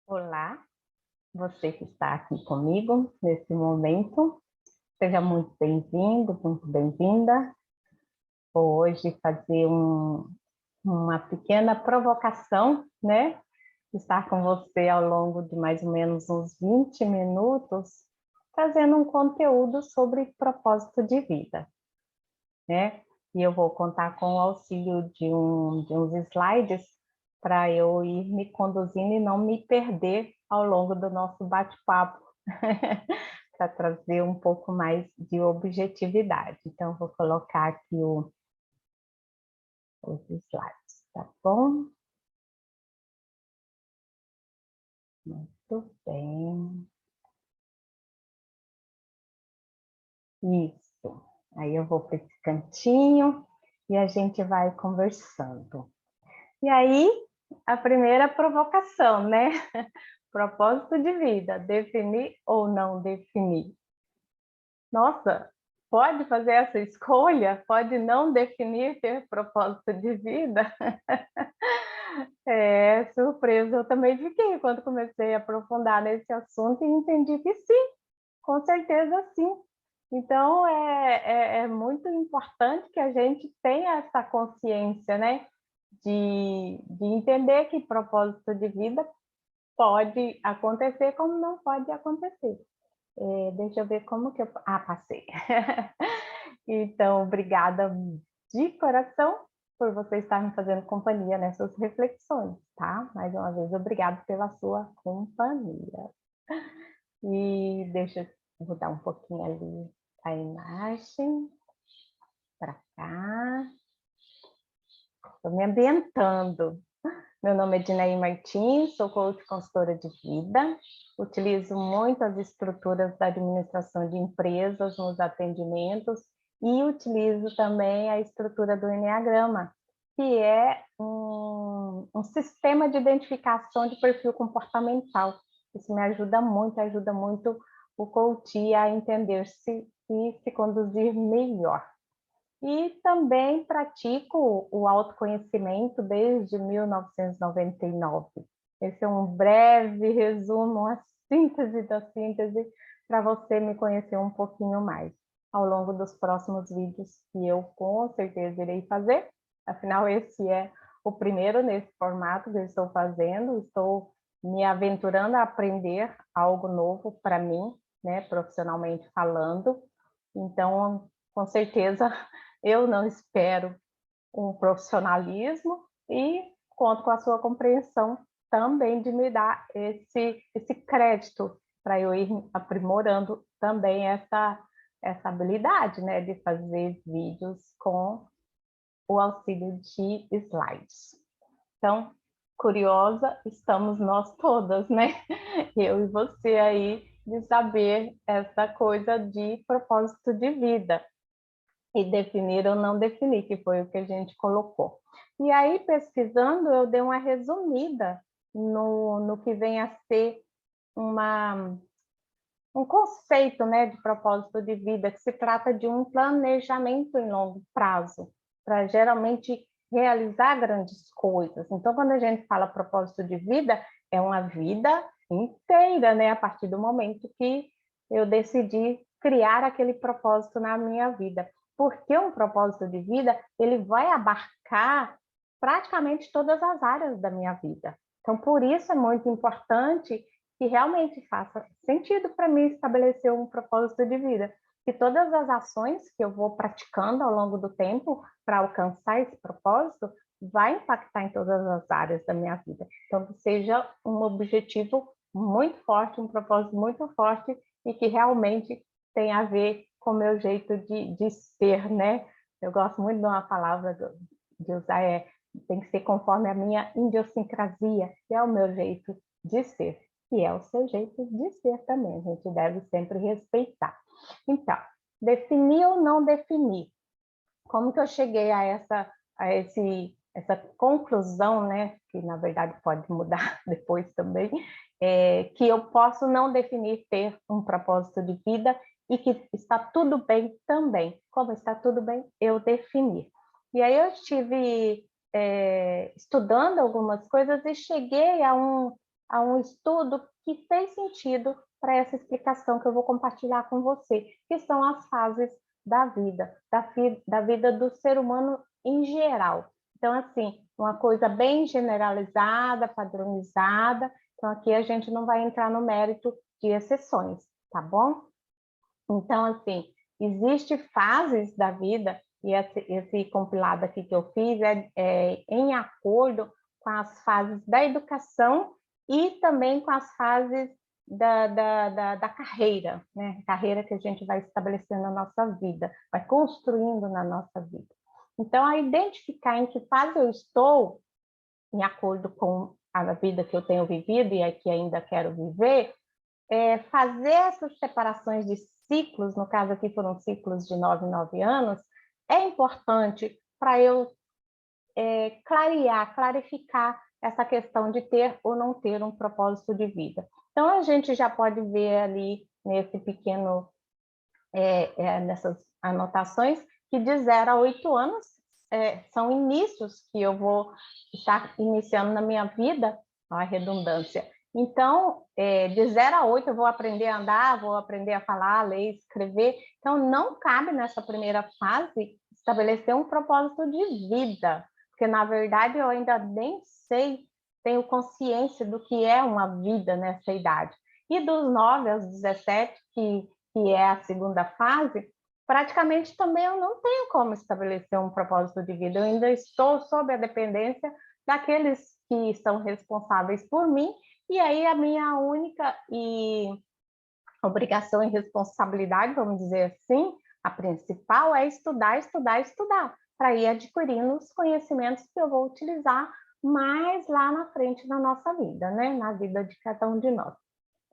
Olá, você que está aqui comigo nesse momento, seja muito bem-vindo, muito bem-vinda. Vou hoje fazer uma pequena provocação, né? Estar com você ao longo de mais ou menos uns 20 minutos, trazendo um conteúdo sobre propósito de vida, né? E eu vou contar com o auxílio de uns slides para eu ir me conduzindo e não me perder ao longo do nosso bate-papo, para trazer um pouco mais de objetividade. Então, vou colocar aqui os slides, tá bom? Muito bem. Isso. Aí eu vou para esse cantinho e a gente vai conversando. E aí, a primeira provocação, né? Propósito de vida, definir ou não definir? Nossa, pode fazer essa escolha? Pode não definir ter propósito de vida? É, surpresa, eu também fiquei quando comecei a aprofundar nesse assunto e entendi que sim, com certeza sim. Então, é muito importante que a gente tenha essa consciência, né? De entender que propósito de vida pode acontecer como não pode acontecer. Deixa eu ver como que eu... Ah, passei. Então, obrigada de coração por você estar me fazendo companhia nessas reflexões, tá? Mais uma vez, obrigado pela sua companhia. E deixa eu mudar um pouquinho ali a imagem para cá. Estou me ambientando. Meu nome é Dinaí Martins, sou coach consultora de vida. Utilizo muito as estruturas da administração de empresas nos atendimentos e utilizo também a estrutura do Enneagrama, que é um sistema de identificação de perfil comportamental. Isso me ajuda muito o coach a entender-se e se conduzir melhor. E também pratico o autoconhecimento desde 1999. Esse é um breve resumo, uma síntese da síntese, para você me conhecer um pouquinho mais ao longo dos próximos vídeos que eu com certeza irei fazer. Afinal, esse é o primeiro nesse formato que eu estou fazendo, estou me aventurando a aprender algo novo para mim, né, profissionalmente falando. Então, com certeza, eu não espero um profissionalismo e conto com a sua compreensão também de me dar esse crédito para eu ir aprimorando também essa habilidade, né, de fazer vídeos com o auxílio de slides. Então, curiosa, estamos nós todas, né? Eu e você aí, de saber essa coisa de propósito de vida. E definir ou não definir, que foi o que a gente colocou. E aí, pesquisando, eu dei uma resumida no que vem a ser um conceito, né, de propósito de vida, que se trata de um planejamento em longo prazo, para geralmente realizar grandes coisas. Então, quando a gente fala propósito de vida, é uma vida inteira, né, a partir do momento que eu decidi criar aquele propósito na minha vida. Porque um propósito de vida, ele vai abarcar praticamente todas as áreas da minha vida. Então, por isso é muito importante que realmente faça sentido para mim estabelecer um propósito de vida. Que todas as ações que eu vou praticando ao longo do tempo para alcançar esse propósito vai impactar em todas as áreas da minha vida. Então, que seja um objetivo muito forte, um propósito muito forte e que realmente tem a ver com o meu jeito de ser, né? Eu gosto muito de uma palavra de usar, tem que ser conforme a minha idiosincrasia, que é o meu jeito de ser, que é o seu jeito de ser também, a gente deve sempre respeitar. Então, definir ou não definir? Como que eu cheguei a essa conclusão, né, que na verdade pode mudar depois também, que eu posso não definir ter um propósito de vida e que está tudo bem também. Como está tudo bem, eu definir. E aí eu estive estudando algumas coisas e cheguei a a um estudo que fez sentido para essa explicação que eu vou compartilhar com você, que são as fases da vida, da vida do ser humano em geral. Então, assim, uma coisa bem generalizada, padronizada. Então, aqui a gente não vai entrar no mérito de exceções, tá bom? Então, assim, existe fases da vida, e esse compilado aqui que eu fiz é em acordo com as fases da educação e também com as fases da carreira, né? Carreira que a gente vai estabelecendo na nossa vida, vai construindo na nossa vida. Então, a identificar em que fase eu estou, em acordo com a vida que eu tenho vivido e a que ainda quero viver, fazer essas separações de ciclos, no caso aqui foram ciclos de 9 em 9 anos, é importante para eu clarificar essa questão de ter ou não ter um propósito de vida. Então, a gente já pode ver ali nesse pequeno, nessas anotações, que de 0 a 8 anos são inícios que eu vou estar iniciando na minha vida, a redundância. Então, de 0 a 8 eu vou aprender a andar, vou aprender a falar, ler, escrever. Então, não cabe nessa primeira fase estabelecer um propósito de vida, porque, na verdade, eu ainda nem sei, tenho consciência do que é uma vida nessa idade. E dos 9 aos 17, que é a segunda fase, praticamente também eu não tenho como estabelecer um propósito de vida. Eu ainda estou sob a dependência daqueles que são responsáveis por mim, e aí a minha única obrigação e responsabilidade, vamos dizer assim, a principal é estudar, estudar, estudar, para ir adquirindo os conhecimentos que eu vou utilizar mais lá na frente na nossa vida, né? Na vida de cada um de nós.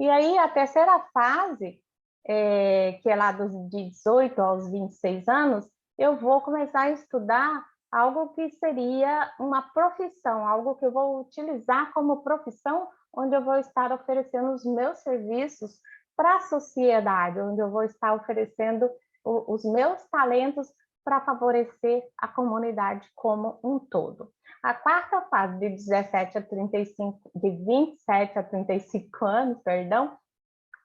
E aí a terceira fase, que é lá dos 18 aos 26 anos, eu vou começar a estudar algo que seria uma profissão, algo que eu vou utilizar como profissão, onde eu vou estar oferecendo os meus serviços para a sociedade, onde eu vou estar oferecendo os meus talentos para favorecer a comunidade como um todo. A quarta fase, de 17 a 35, de 27 a 35 anos, perdão,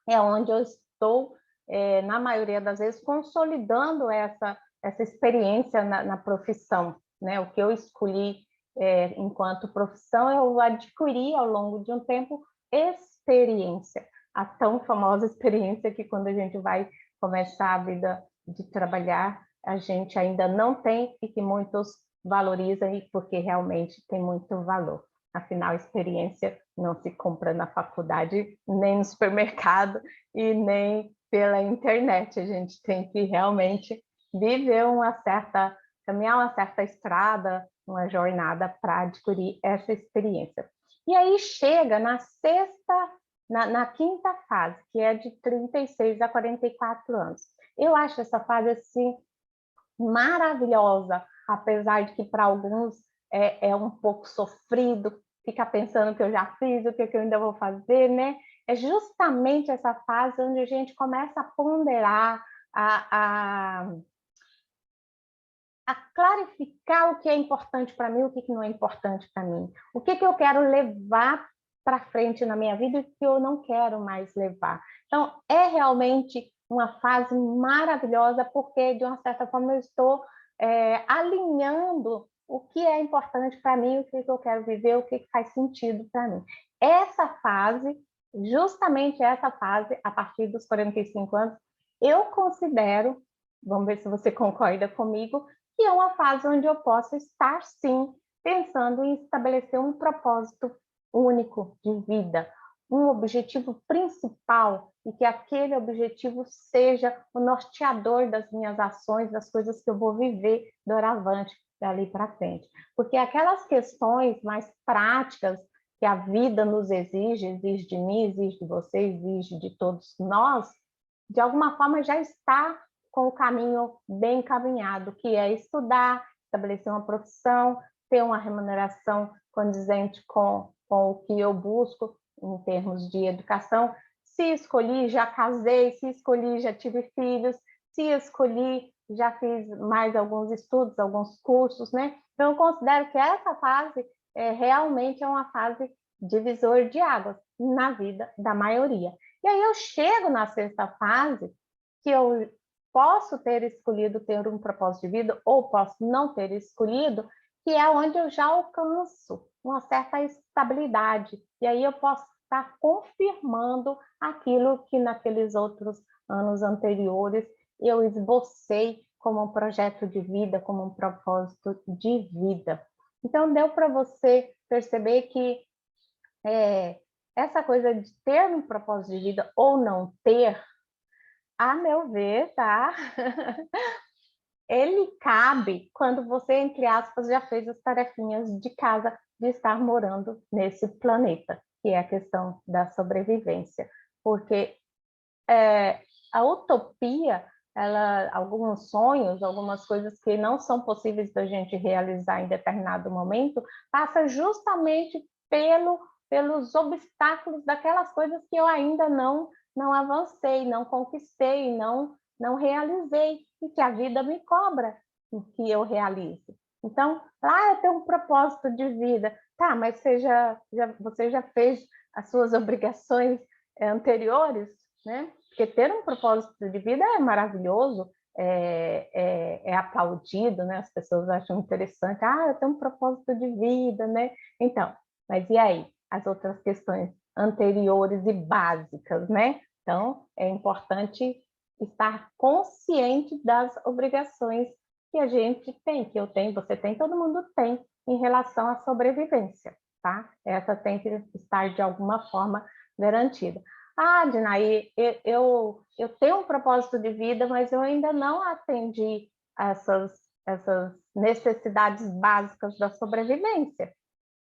é onde eu estou, na maioria das vezes, consolidando essa experiência na profissão, né? O que eu escolhi enquanto profissão, eu adquiri ao longo de um tempo experiência, a tão famosa experiência que quando a gente vai começar a vida de trabalhar, a gente ainda não tem e que muitos valorizam, porque realmente tem muito valor. Afinal, experiência não se compra na faculdade, nem no supermercado e nem pela internet. A gente tem que realmente viver caminhar uma certa estrada, uma jornada para adquirir essa experiência. E aí chega na quinta fase, que é de 36 a 44 anos. Eu acho essa fase, assim, maravilhosa, apesar de que para alguns é um pouco sofrido, ficar pensando que eu já fiz, o que eu ainda vou fazer, né? É justamente essa fase onde a gente começa a ponderar, a clarificar o que é importante para mim, o que não é importante para mim, o que eu quero levar para frente na minha vida e o que eu não quero mais levar. Então, é realmente uma fase maravilhosa, porque, de uma certa forma, eu estou alinhando o que é importante para mim, o que eu quero viver, o que faz sentido para mim. Essa fase, justamente essa fase, a partir dos 45 anos, eu considero, vamos ver se você concorda comigo, que é uma fase onde eu posso estar, sim, pensando em estabelecer um propósito único de vida, um objetivo principal, e que aquele objetivo seja o norteador das minhas ações, das coisas que eu vou viver doravante, dali para frente. Porque aquelas questões mais práticas que a vida nos exige de mim, exige de você, exige de todos nós, de alguma forma já está com o caminho bem encaminhado, que é estudar, estabelecer uma profissão, ter uma remuneração condizente com o que eu busco em termos de educação. Se escolhi, já casei, se escolhi, já tive filhos, se escolhi, já fiz mais alguns estudos, alguns cursos, né? Então, eu considero que essa fase realmente é uma fase divisor de águas na vida da maioria. E aí eu chego na sexta fase, que eu posso ter escolhido ter um propósito de vida ou posso não ter escolhido, que é onde eu já alcanço uma certa estabilidade. E aí eu posso estar confirmando aquilo que naqueles outros anos anteriores eu esbocei como um projeto de vida, como um propósito de vida. Então, deu para você perceber que essa coisa de ter um propósito de vida ou não ter, a meu ver, tá? Ele cabe quando você, entre aspas, já fez as tarefinhas de casa de estar morando nesse planeta, que é a questão da sobrevivência. Porque a utopia, alguns sonhos, algumas coisas que não são possíveis da gente realizar em determinado momento, passa justamente pelos obstáculos daquelas coisas que eu ainda não avancei, não conquistei, não realizei, e que a vida me cobra que eu realize. Então, lá eu tenho um propósito de vida. Tá, mas você já fez as suas obrigações anteriores, né? Porque ter um propósito de vida é maravilhoso, é aplaudido, né? As pessoas acham interessante. Ah, eu tenho um propósito de vida, né? Então, mas e aí? As outras questões anteriores e básicas, né? Então, é importante estar consciente das obrigações que a gente tem, que eu tenho, você tem, todo mundo tem, em relação à sobrevivência, tá? Essa tem que estar de alguma forma garantida. Ah, Dinaí, eu tenho um propósito de vida, mas eu ainda não atendi essas necessidades básicas da sobrevivência.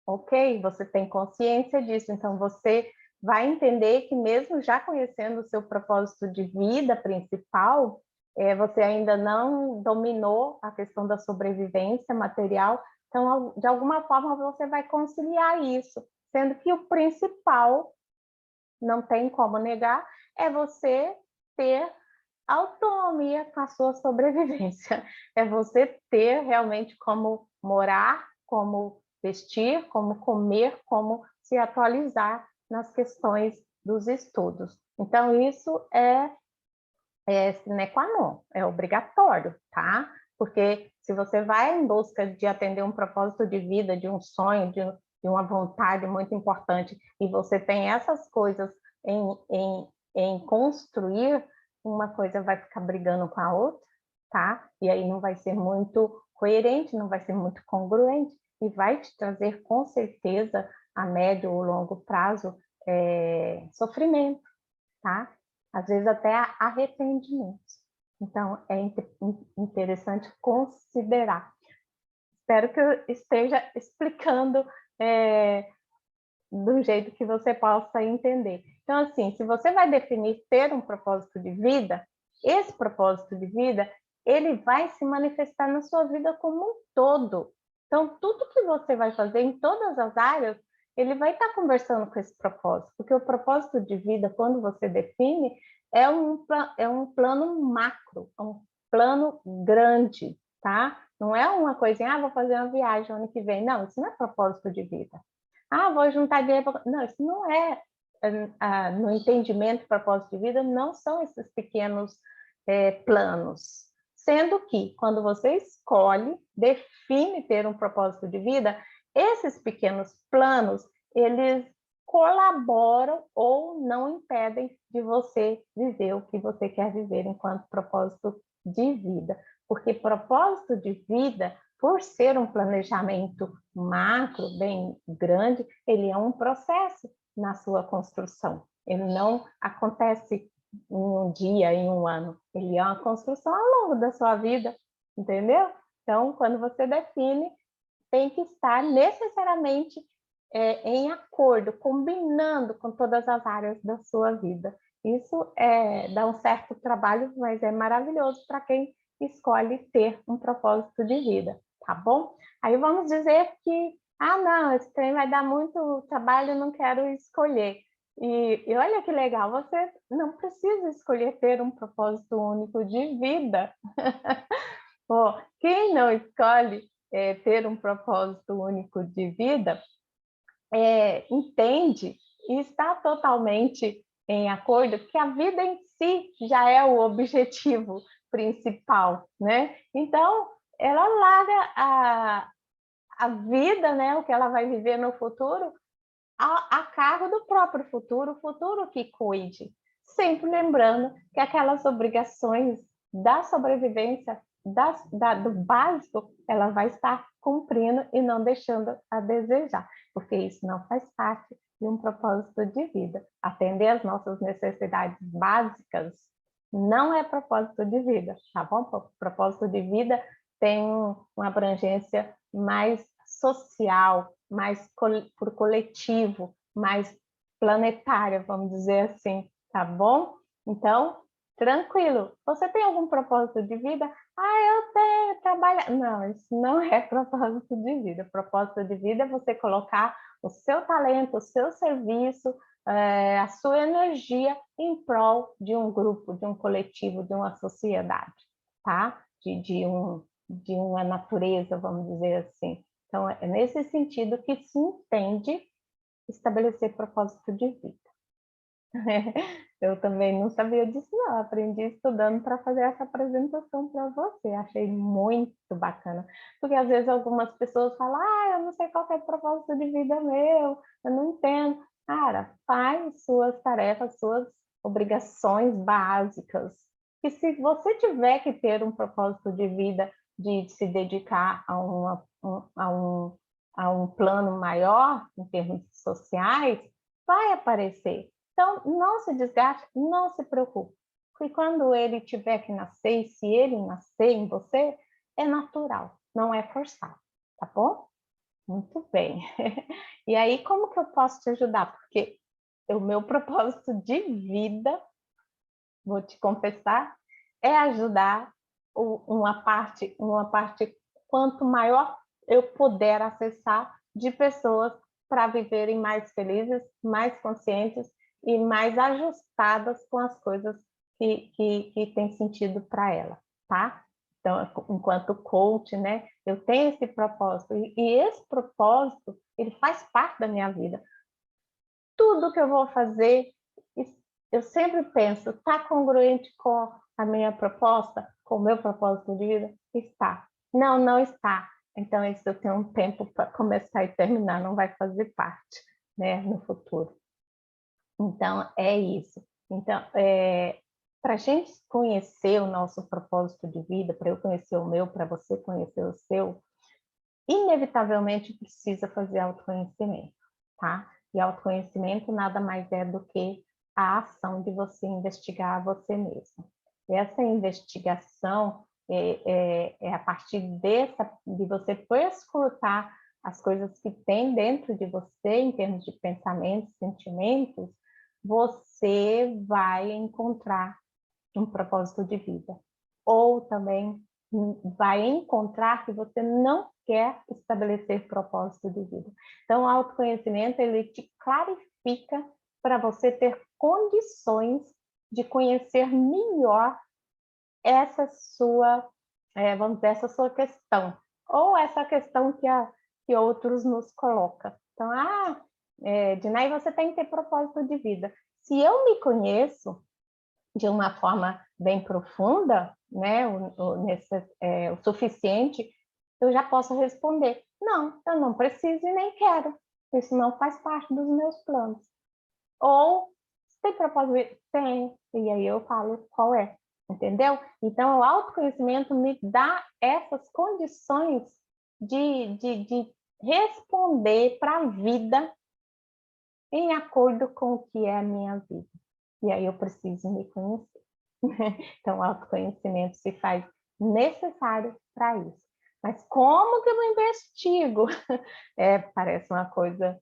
Ok, você tem consciência disso, então você vai entender que mesmo já conhecendo o seu propósito de vida principal, você ainda não dominou a questão da sobrevivência material, então de alguma forma você vai conciliar isso, sendo que o principal, não tem como negar, é você ter autonomia com a sua sobrevivência. É você ter realmente como morar, como vestir, como comer, como se atualizar nas questões dos estudos. Então, isso é sine qua non, é obrigatório, tá? Porque se você vai em busca de atender um propósito de vida, de um sonho, de uma vontade muito importante, e você tem essas coisas em construir, uma coisa vai ficar brigando com a outra, tá? E aí não vai ser muito coerente, não vai ser muito congruente, e vai te trazer, com certeza, a médio ou longo prazo, sofrimento, tá? Às vezes até arrependimento. Então, é interessante considerar. Espero que eu esteja explicando do jeito que você possa entender. Então, assim, se você vai definir ter um propósito de vida, esse propósito de vida, ele vai se manifestar na sua vida como um todo. Então, tudo que você vai fazer em todas as áreas, ele vai estar conversando com esse propósito, porque o propósito de vida, quando você define, é um plano macro, é um plano grande, tá? Não é uma coisa, vou fazer uma viagem ano que vem. Não, isso não é propósito de vida. Vou juntar dinheiro para... Não, isso não é, no entendimento propósito de vida, não são esses pequenos planos. Sendo que, quando você escolhe, define ter um propósito de vida, esses pequenos planos, eles colaboram ou não impedem de você viver o que você quer viver enquanto propósito de vida. Porque propósito de vida, por ser um planejamento macro, bem grande, ele é um processo na sua construção. Ele não acontece em um dia, em um ano. Ele é uma construção ao longo da sua vida, entendeu? Então, quando você define, tem que estar necessariamente em acordo, combinando com todas as áreas da sua vida. Isso dá um certo trabalho, mas é maravilhoso para quem escolhe ter um propósito de vida, tá bom? Aí vamos dizer que, não, esse trem vai dar muito trabalho, não quero escolher. E olha que legal, você não precisa escolher ter um propósito único de vida. Pô, quem não escolhe ter um propósito único de vida, entende e está totalmente em acordo que a vida em si já é o objetivo principal, né? Então, ela larga a vida, né, o que ela vai viver no futuro, a cargo do próprio futuro, o futuro que cuide. Sempre lembrando que aquelas obrigações da sobrevivência, do básico, ela vai estar cumprindo e não deixando a desejar, porque isso não faz parte de um propósito de vida. Atender às nossas necessidades básicas não é propósito de vida, tá bom? O propósito de vida tem uma abrangência mais social, mais por coletivo, mais planetária, vamos dizer assim, tá bom? Então, tranquilo. Você tem algum propósito de vida? Eu tenho, trabalhar. Não, isso não é propósito de vida. Propósito de vida é você colocar o seu talento, o seu serviço, a sua energia em prol de um grupo, de um coletivo, de uma sociedade, tá? De uma natureza, vamos dizer assim. Então, é nesse sentido que se entende estabelecer propósito de vida. Eu também não sabia disso, não. Aprendi estudando para fazer essa apresentação para você. Achei muito bacana. Porque às vezes algumas pessoas falam, eu não sei qual é o propósito de vida meu, eu não entendo. Cara, faz suas tarefas, suas obrigações básicas. E se você tiver que ter um propósito de vida, de se dedicar a um plano maior, em termos sociais, vai aparecer. Então, não se desgaste, não se preocupe. Porque quando ele tiver que nascer, e se ele nascer em você, é natural, não é forçado, tá bom? Muito bem. E aí, como que eu posso te ajudar? Porque o meu propósito de vida, vou te confessar, é ajudar uma parte quanto maior eu puder acessar de pessoas para viverem mais felizes, mais conscientes e mais ajustadas com as coisas que tem sentido para ela, tá? Então, enquanto coach, né, eu tenho esse propósito e esse propósito, ele faz parte da minha vida. Tudo que eu vou fazer, eu sempre penso, está congruente com a minha proposta, com o meu propósito de vida? Está. Não, não está. Então, isso eu tenho um tempo para começar e terminar, não vai fazer parte, né, no futuro. Então, é isso. Então, para a gente conhecer o nosso propósito de vida, para eu conhecer o meu, para você conhecer o seu, inevitavelmente precisa fazer autoconhecimento, tá? E autoconhecimento nada mais é do que a ação de você investigar você mesmo. E essa investigação é a partir de você perscrutar as coisas que tem dentro de você, em termos de pensamentos, sentimentos, você vai encontrar um propósito de vida. Ou também vai encontrar que você não quer estabelecer propósito de vida. Então, o autoconhecimento, ele te clarifica para você ter condições de conhecer melhor essa sua, vamos dizer, essa sua questão, ou essa questão que outros nos colocam. Então, Dinay, você tem que ter propósito de vida. Se eu me conheço de uma forma bem profunda, né, o suficiente, eu já posso responder, não, eu não preciso e nem quero, isso não faz parte dos meus planos. Ou, tem propósito? Tem, e aí eu falo qual é, entendeu? Então, o autoconhecimento me dá essas condições de responder para a vida em acordo com o que é a minha vida. E aí eu preciso me conhecer. Então, o autoconhecimento se faz necessário para isso. Mas como que eu investigo? Parece uma coisa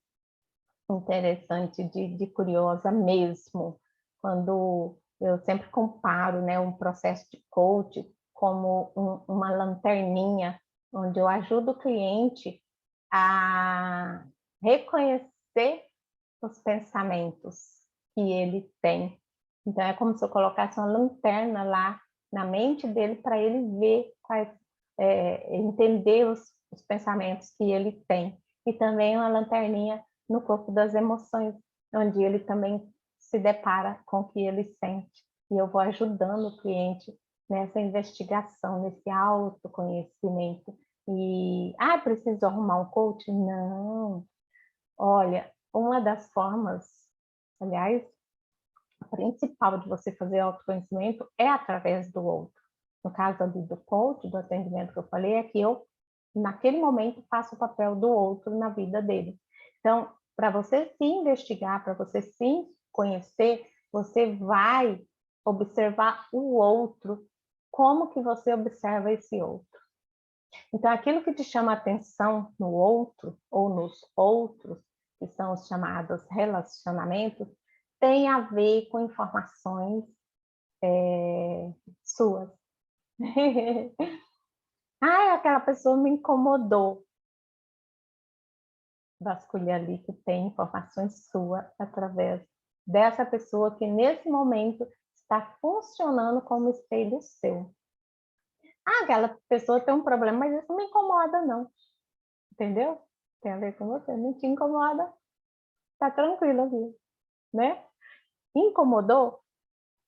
interessante, de curiosa mesmo, quando eu sempre comparo, né, um processo de coach como uma lanterninha, onde eu ajudo o cliente a reconhecer os pensamentos que ele tem. Então, é como se eu colocasse uma lanterna lá na mente dele para ele ver, entender os pensamentos que ele tem. E também uma lanterninha no corpo das emoções, onde ele também se depara com o que ele sente. E eu vou ajudando o cliente nessa investigação, nesse autoconhecimento. E, preciso arrumar um coach? Não. Olha, uma das formas, aliás, a principal de você fazer autoconhecimento é através do outro. No caso ali do coach, do atendimento que eu falei, é que eu, naquele momento, faço o papel do outro na vida dele. Então, para você se investigar, para você se conhecer, você vai observar o outro, como que você observa esse outro. Então, aquilo que te chama atenção no outro, ou nos outros, que são os chamados relacionamentos, tem a ver com informações suas. Aquela pessoa me incomodou. Vasculha ali que tem informações suas através dessa pessoa que nesse momento está funcionando como espelho seu. Aquela pessoa tem um problema, mas isso não me incomoda não. Entendeu? Tem a ver com você, não te incomoda. Tá tranquilo aqui, né? Incomodou?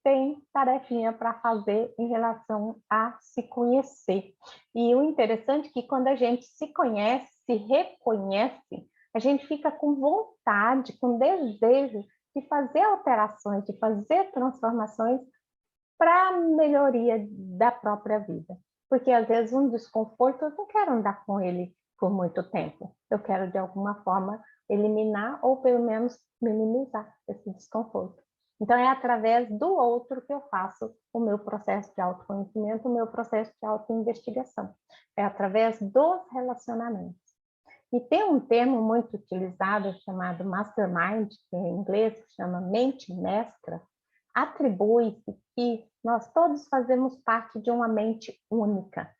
Tem tarefinha para fazer em relação a se conhecer. E o interessante é que quando a gente se conhece, se reconhece, a gente fica com vontade, com desejo de fazer alterações, de fazer transformações para a melhoria da própria vida. Porque às vezes um desconforto, eu não quero andar com ele por muito tempo. Eu quero de alguma forma eliminar ou pelo menos minimizar esse desconforto. Então é através do outro que eu faço o meu processo de autoconhecimento, o meu processo de autoinvestigação. É através dos relacionamentos. E tem um termo muito utilizado chamado mastermind, que em inglês se chama mente mestra, atribui-se que nós todos fazemos parte de uma mente única,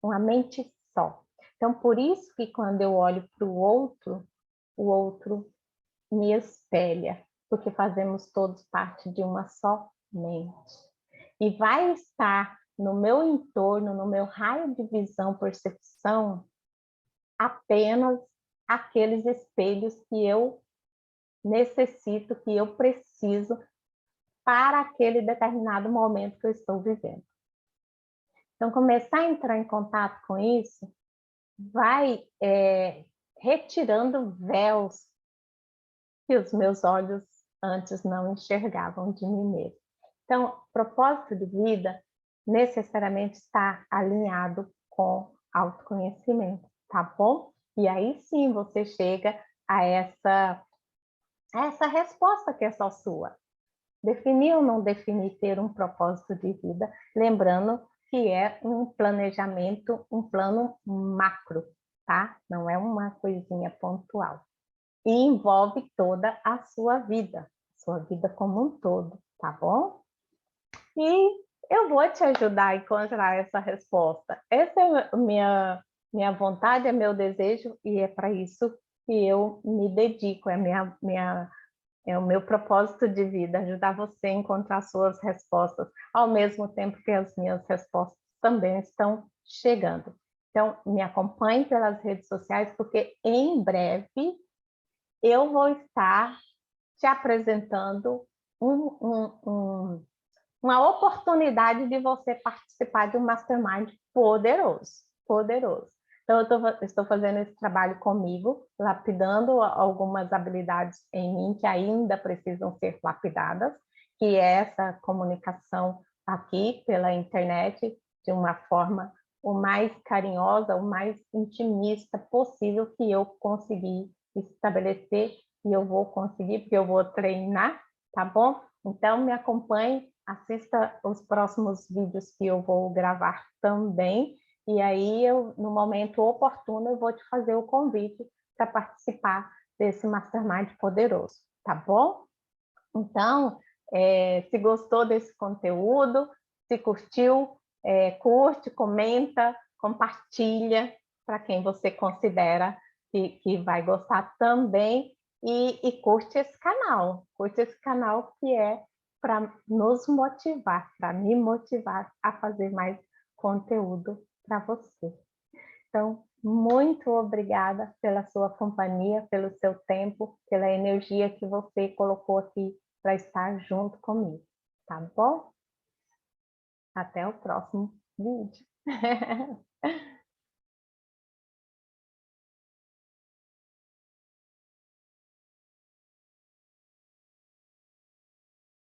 uma mente só. Então, por isso que quando eu olho para o outro me espelha, porque fazemos todos parte de uma só mente. E vai estar no meu entorno, no meu raio de visão, percepção, apenas aqueles espelhos que eu necessito, que eu preciso para aquele determinado momento que eu estou vivendo. Então, começar a entrar em contato com isso vai retirando véus que os meus olhos antes não enxergavam de mim mesmo. Então, propósito de vida necessariamente está alinhado com autoconhecimento, tá bom? E aí sim você chega a essa resposta que é só sua. Definir ou não definir ter um propósito de vida, lembrando que é um planejamento, um plano macro, tá? Não é uma coisinha pontual. E envolve toda a sua vida como um todo, tá bom? E eu vou te ajudar a encontrar essa resposta. Essa é a minha vontade, é meu desejo, e é para isso que eu me dedico, é o meu propósito de vida, ajudar você a encontrar suas respostas, ao mesmo tempo que as minhas respostas também estão chegando. Então, me acompanhe pelas redes sociais, porque em breve eu vou estar te apresentando uma oportunidade de você participar de um mastermind poderoso, poderoso. Então, eu estou fazendo esse trabalho comigo, lapidando algumas habilidades em mim que ainda precisam ser lapidadas, que é essa comunicação aqui pela internet de uma forma o mais carinhosa, o mais intimista possível que eu consegui estabelecer, e eu vou conseguir, porque eu vou treinar, tá bom? Então, me acompanhe, assista os próximos vídeos que eu vou gravar também, e aí, no momento oportuno, eu vou te fazer o convite para participar desse Mastermind poderoso, tá bom? Então, se gostou desse conteúdo, se curtiu, curte, comenta, compartilha para quem você considera que vai gostar também, e curte esse canal que é para nos motivar, para me motivar a fazer mais conteúdo para você. Então, muito obrigada pela sua companhia, pelo seu tempo, pela energia que você colocou aqui para estar junto comigo, tá bom? Até o próximo vídeo.